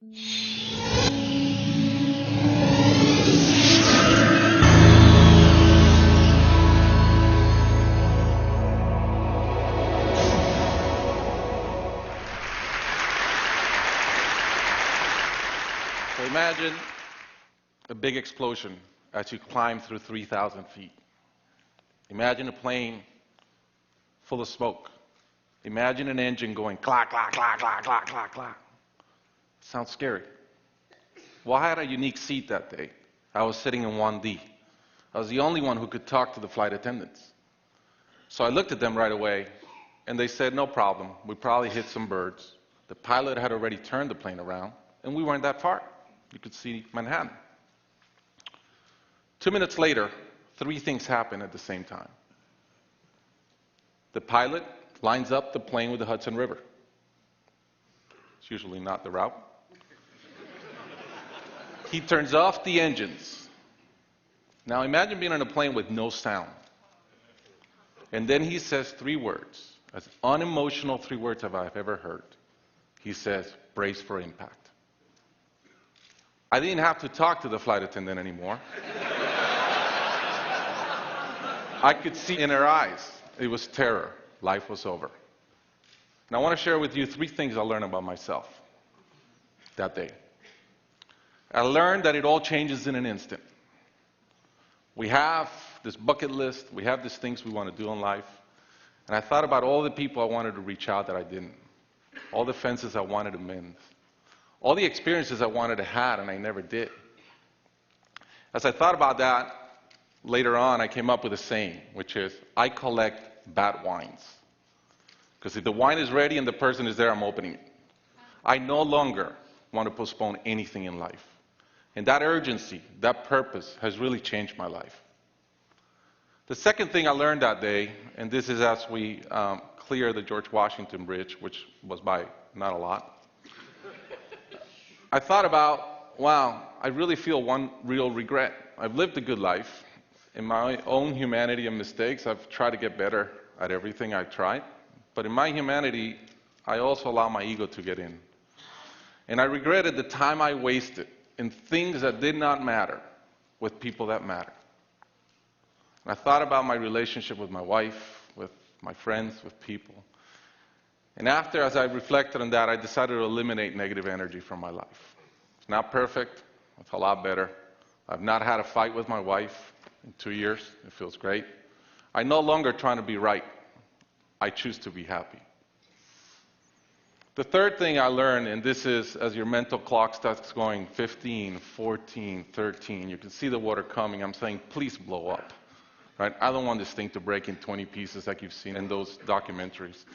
So imagine a big explosion as you climb through 3,000 feet. Imagine a plane full of smoke. Imagine an engine going clack, clack, clack, clack, clack, clack, clack. Sounds scary. Well, I had a unique seat that day. I was sitting in 1D. I was the only one who could talk to the flight attendants. So I looked at them right away, and they said, no problem. We probably hit some birds. The pilot had already turned the plane around, and we weren't that far. You could see Manhattan. 2 minutes later, 3 things happen at the same time. The pilot lines up the plane with the Hudson River. It's usually not the route. He turns off the engines. Now imagine being on a plane with no sound. And then he says 3 words, as unemotional 3 words as I've ever heard. He says, brace for impact. I didn't have to talk to the flight attendant anymore. I could see in her eyes, it was terror. Life was over. And I want to share with you 3 things I learned about myself that day. I learned that it all changes in an instant. We have this bucket list, we have these things we want to do in life, and I thought about all the people I wanted to reach out that I didn't, all the fences I wanted to mend, all the experiences I wanted to have and I never did. As I thought about that, later on I came up with a saying, which is, I collect bad wines. Because if the wine is ready and the person is there, I'm opening it. I no longer want to postpone anything in life. And that urgency, that purpose, has really changed my life. The second thing I learned that day, and this is as we clear the George Washington Bridge, which was by not a lot, I thought about, wow, I really feel one real regret. I've lived a good life. In my own humanity and mistakes, I've tried to get better at everything I've tried. But in my humanity, I also allow my ego to get in. And I regretted the time I wasted in things that did not matter with people that matter. And I thought about my relationship with my wife, with my friends, with people. And after, as I reflected on that, I decided to eliminate negative energy from my life. It's not perfect. It's a lot better. I've not had a fight with my wife in 2 years. It feels great. I'm no longer trying to be right. I choose to be happy. The third thing I learned, and this is as your mental clock starts going 15, 14, 13, you can see the water coming. I'm saying, please blow up. Right? I don't want this thing to break in 20 pieces like you've seen in those documentaries.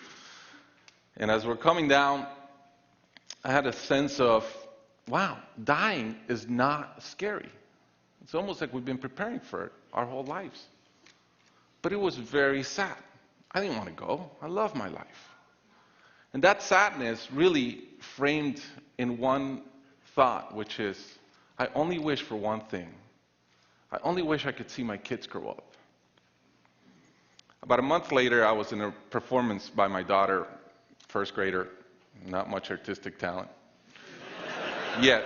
And as we're coming down, I had a sense of, wow, dying is not scary. It's almost like we've been preparing for it our whole lives. But it was very sad. I didn't want to go. I love my life. And that sadness really framed in one thought, which is, I only wish for one thing. I only wish I could see my kids grow up. About a month later, I was in a performance by my daughter, first grader, not much artistic talent, yet.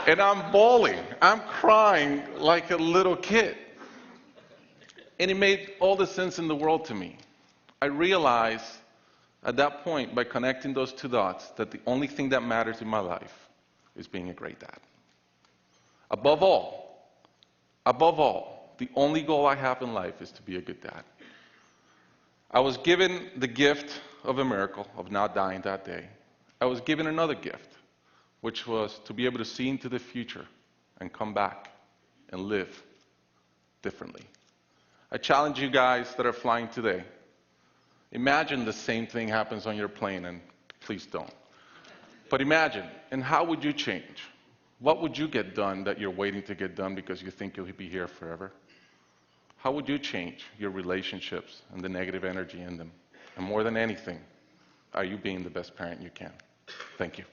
And I'm bawling, I'm crying like a little kid. And it made all the sense in the world to me. I realized at that point, by connecting those 2 dots, that the only thing that matters in my life is being a great dad. Above all, the only goal I have in life is to be a good dad. I was given the gift of a miracle of not dying that day. I was given another gift, which was to be able to see into the future and come back and live differently. I challenge you guys that are flying today. Imagine the same thing happens on your plane, and please don't. But imagine, and how would you change? What would you get done that you're waiting to get done because you think you'll be here forever? How would you change your relationships and the negative energy in them? And more than anything, are you being the best parent you can? Thank you.